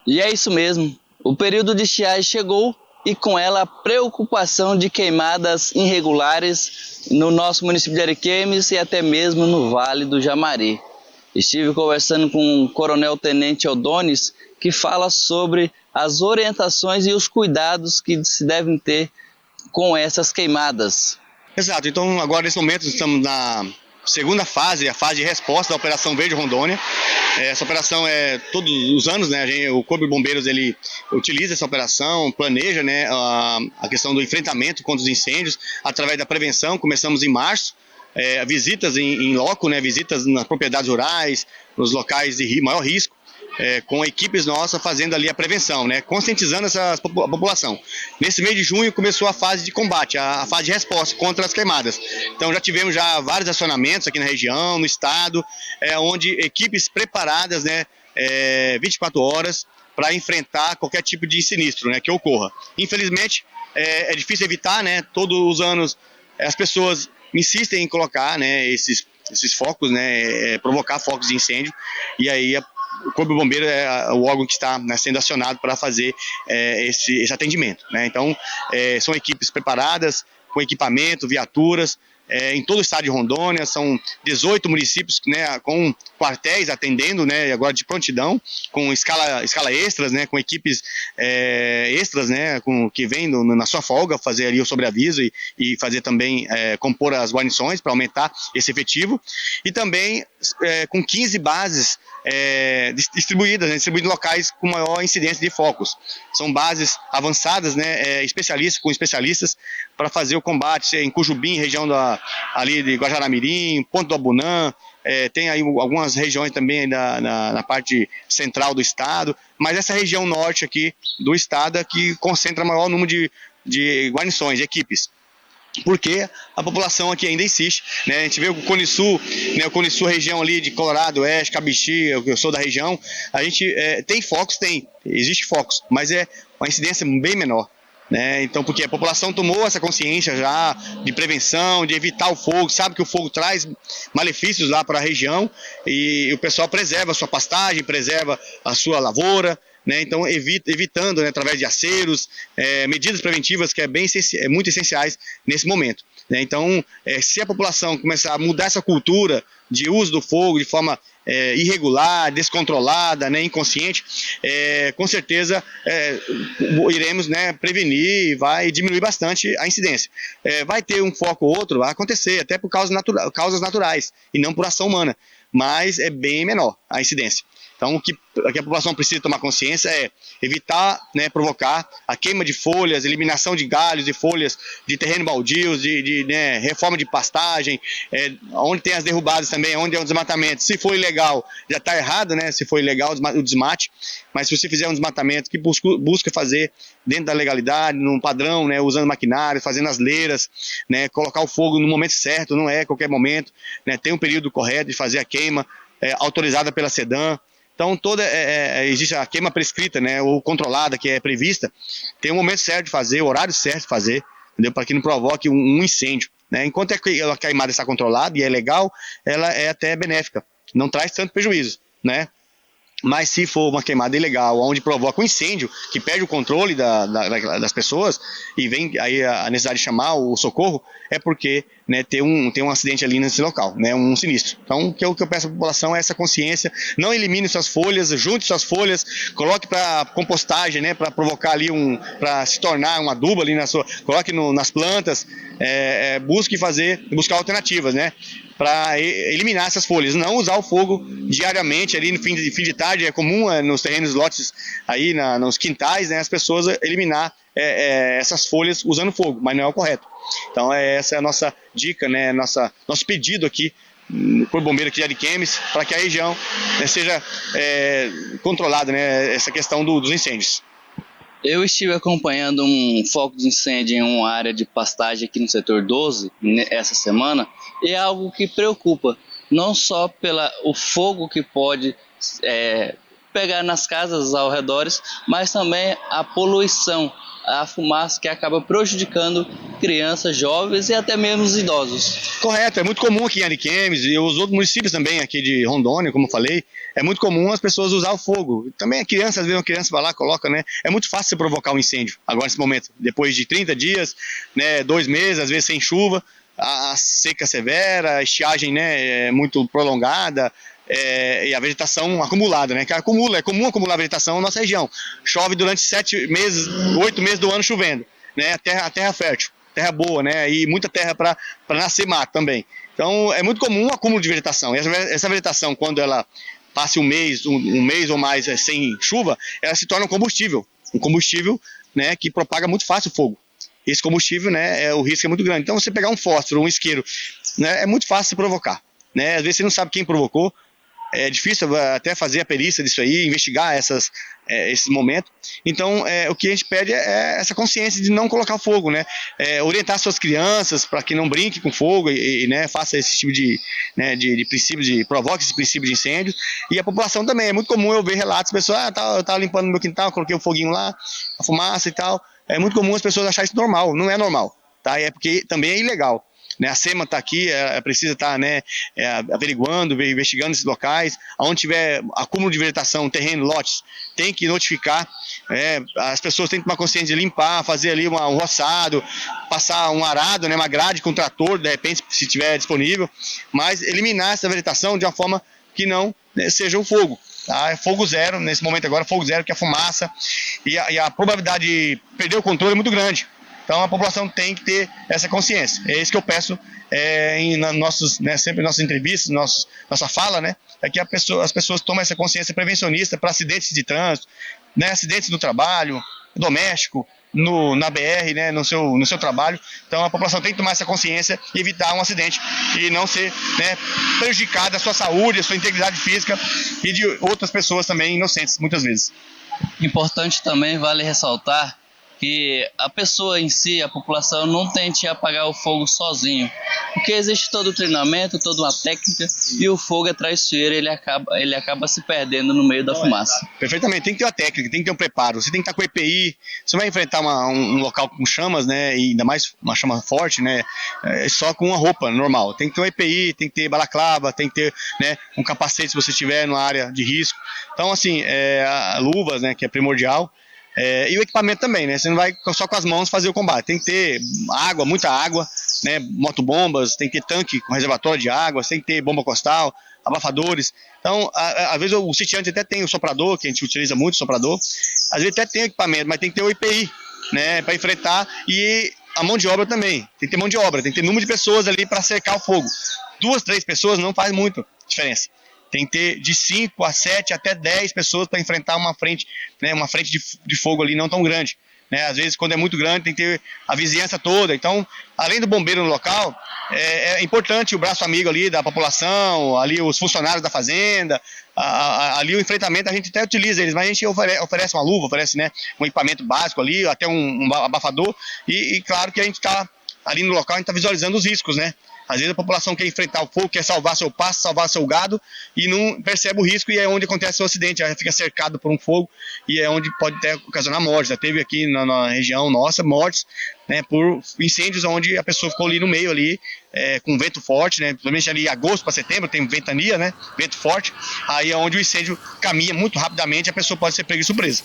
E é isso mesmo. O período de estiagem chegou e com ela a preocupação de queimadas irregulares no nosso município de Ariquemes e até mesmo no Vale do Jamari. Estive conversando com o Coronel Tenente Odonis, que fala sobre as orientações e os cuidados que se devem ter com essas queimadas. Exato, então agora nesse momento estamos na segunda fase, a fase de resposta da Operação Verde Rondônia. Essa operação todos os anos, né? O Corpo de Bombeiros ele utiliza essa operação, planeja, né, a questão do enfrentamento contra os incêndios através da prevenção. Começamos em março, visitas em loco, né, visitas nas propriedades rurais, nos locais de maior risco. Com equipes nossas fazendo ali a prevenção, né, conscientizando a população. Nesse mês de junho começou a fase de combate, a fase de resposta contra as queimadas. Então já tivemos vários acionamentos aqui na região, no estado, onde equipes preparadas, né, 24 horas para enfrentar qualquer tipo de sinistro, né, que ocorra. Infelizmente é difícil evitar, né, todos os anos as pessoas insistem em colocar, né, esses focos, né, provocar focos de incêndio, e aí o Corpo de Bombeiro é o órgão que está, né, sendo acionado para fazer esse atendimento, né? Então, são equipes preparadas, com equipamento, viaturas, em todo o estado de Rondônia. São 18 municípios, né, com quartéis atendendo, né, agora de prontidão, com escala extras, né, com equipes extras, né, que vêm na sua folga fazer ali o sobreaviso e fazer também, compor as guarnições para aumentar esse efetivo. E também com 15 bases distribuídas, né, em locais com maior incidência de focos. São bases avançadas, né, com especialistas para fazer o combate em Cujubim, região ali de Guajará-Mirim, Ponto do Abunã, tem aí algumas regiões também na parte central do estado, mas essa região norte aqui do estado é que concentra maior número de guarnições, de equipes. Porque a população aqui ainda insiste, né? A gente vê o Cone Sul, né? O Cone Sul, região ali de Colorado, Oeste, Cabixi, eu sou da região, a gente tem focos, existe focos, mas é uma incidência bem menor, né? Então, porque a população tomou essa consciência já de prevenção, de evitar o fogo, sabe que o fogo traz malefícios lá para a região, e o pessoal preserva a sua pastagem, preserva a sua lavoura, né? Então, evitando, né, através de aceros, medidas preventivas que muito essenciais nesse momento, né? Então, se a população começar a mudar essa cultura de uso do fogo de forma irregular, descontrolada, né, inconsciente, com certeza iremos, né, prevenir e vai diminuir bastante a incidência. Vai ter um foco ou outro, vai acontecer, até por causas naturais e não por ação humana, mas é bem menor a incidência. Então, o que a população precisa tomar consciência é evitar, né, provocar a queima de folhas, eliminação de galhos e folhas de terreno baldios, né, reforma de pastagem, onde tem as derrubadas também, onde é um desmatamento. Se for ilegal, já está errado, né, se for ilegal o desmate, mas se você fizer um desmatamento que busca fazer dentro da legalidade, num padrão, né, usando maquinário, fazendo as leiras, né, colocar o fogo no momento certo, não é qualquer momento, né, tem um período correto de fazer a queima, autorizada pela SEDAM. Então, existe a queima prescrita, né, ou controlada, que é prevista, tem um momento certo de fazer, o horário certo de fazer, entendeu? Para que não provoque um incêndio, né? Enquanto a queimada está controlada e é legal, ela é até benéfica, não traz tanto prejuízo, né? Mas se for uma queimada ilegal, onde provoca um incêndio, que perde o controle das pessoas, e vem aí a necessidade de chamar o socorro, é porque, né, tem um acidente ali nesse local, né, um sinistro. Então, o que eu peço à população é essa consciência, não elimine suas folhas, junte suas folhas, coloque para compostagem, né, para provocar ali para se tornar um adubo ali coloque nas plantas, buscar alternativas, né, para eliminar essas folhas, não usar o fogo diariamente ali no fim de tarde. É comum nos terrenos, lotes aí nos quintais, né, as pessoas eliminar essas folhas usando fogo, mas não é o correto. Então essa é a nossa dica, né, nosso pedido aqui por bombeiro aqui de Ariquemes, para que a região, né, seja controlada, né, essa questão dos incêndios. Eu estive acompanhando um foco de incêndio em uma área de pastagem aqui no setor 12 essa semana, e é algo que preocupa, não só pelo fogo que pode pegar nas casas ao redor, mas também a poluição, a fumaça que acaba prejudicando crianças, jovens e até mesmo os idosos. Correto, é muito comum aqui em Ariquemes e os outros municípios também aqui de Rondônia, como eu falei, é muito comum as pessoas usar o fogo. Também a criança, às vezes uma criança vai lá, coloca, né? É muito fácil você provocar um incêndio agora nesse momento, depois de 30 dias, né, 2 meses, às vezes sem chuva, a seca severa, a estiagem, né, é muito prolongada, e a vegetação acumulada, né? Que acumula, é comum acumular vegetação na nossa região. Chove durante 7 meses, 8 meses do ano chovendo, né? A terra fértil, terra boa, né? E muita terra para nascer mato também. Então é muito comum o acúmulo de vegetação. E essa vegetação, quando ela passa um mês ou mais sem chuva, ela se torna um combustível, né? Que propaga muito fácil o fogo. Esse combustível, né? O risco é muito grande. Então você pegar um fósforo, um isqueiro, né? É muito fácil se provocar, né? Às vezes você não sabe quem provocou. É difícil até fazer a perícia disso aí, investigar esses momentos. Então, o que a gente pede é essa consciência de não colocar fogo, né? Orientar suas crianças para que não brinque com fogo né, faça esse tipo de princípio, provoque esse princípio de incêndio. E a população também, é muito comum eu ver relatos, pessoas, eu estava limpando meu quintal, coloquei o foguinho lá, a fumaça e tal. É muito comum as pessoas acharem isso normal, não é normal, tá? É porque também é ilegal. A SEMA está aqui, precisa estar averiguando, investigando esses locais. Onde tiver acúmulo de vegetação, terreno, lotes, tem que notificar. As pessoas têm que tomar consciência de limpar, fazer ali um roçado, passar um arado, né, uma grade com trator, de repente, se tiver disponível. Mas eliminar essa vegetação de uma forma que não, né, seja um fogo. Tá? É fogo zero, nesse momento agora, fogo zero, que é a fumaça. E a probabilidade de perder o controle é muito grande. Então a população tem que ter essa consciência. É isso que eu peço sempre em nossas entrevistas, nossa fala, né? É que as pessoas tomem essa consciência prevencionista para acidentes de trânsito, né? Acidentes no trabalho, doméstico, na BR, né? no seu trabalho. Então a população tem que tomar essa consciência e evitar um acidente e não ser, né, prejudicada a sua saúde, a sua integridade física e de outras pessoas também inocentes, muitas vezes. Importante também, vale ressaltar, que a pessoa em si, a população, não tente apagar o fogo sozinho, porque existe todo o treinamento, toda uma técnica, e o fogo é traiçoeiro, ele acaba se perdendo no meio da fumaça. Perfeitamente, tem que ter uma técnica, tem que ter um preparo, você tem que estar com EPI, você vai enfrentar um local com chamas, né, e ainda mais uma chama forte, né, só com uma roupa normal, tem que ter um EPI, tem que ter balaclava, tem que ter, né, um capacete se você estiver numa área de risco. Então assim, luvas, né, que é primordial. E o equipamento também, né? Você não vai só com as mãos fazer o combate. Tem que ter água, muita água, né? Motobombas, tem que ter tanque com reservatório de água, tem que ter bomba costal, abafadores. Então, às vezes o sitiante até tem o soprador, que a gente utiliza muito o soprador. Às vezes até tem o equipamento, mas tem que ter o IPI, né? Para enfrentar. E a mão de obra também. Tem que ter mão de obra, tem que ter número de pessoas ali para cercar o fogo. 2, 3 pessoas não faz muita diferença. Tem que ter de 5 a 7 até 10 pessoas para enfrentar uma frente, né, uma frente de fogo ali não tão grande. Né? Às vezes, quando é muito grande, tem que ter a vizinhança toda. Então, além do bombeiro no local, é importante o braço amigo ali da população, ali os funcionários da fazenda, ali o enfrentamento a gente até utiliza eles, mas a gente oferece uma luva, oferece, né, um equipamento básico ali, até um abafador, e claro que a gente está ali no local, a gente está visualizando os riscos, né? Às vezes a população quer enfrentar o fogo, quer salvar seu pasto, salvar seu gado e não percebe o risco, e é onde acontece o acidente, ela fica cercado por um fogo e é onde pode até ocasionar morte. Já teve aqui na região nossa mortes, né, por incêndios onde a pessoa ficou ali no meio ali, com vento forte, né, principalmente ali em agosto para setembro tem ventania, né, vento forte, aí é onde o incêndio caminha muito rapidamente e a pessoa pode ser pega de surpresa.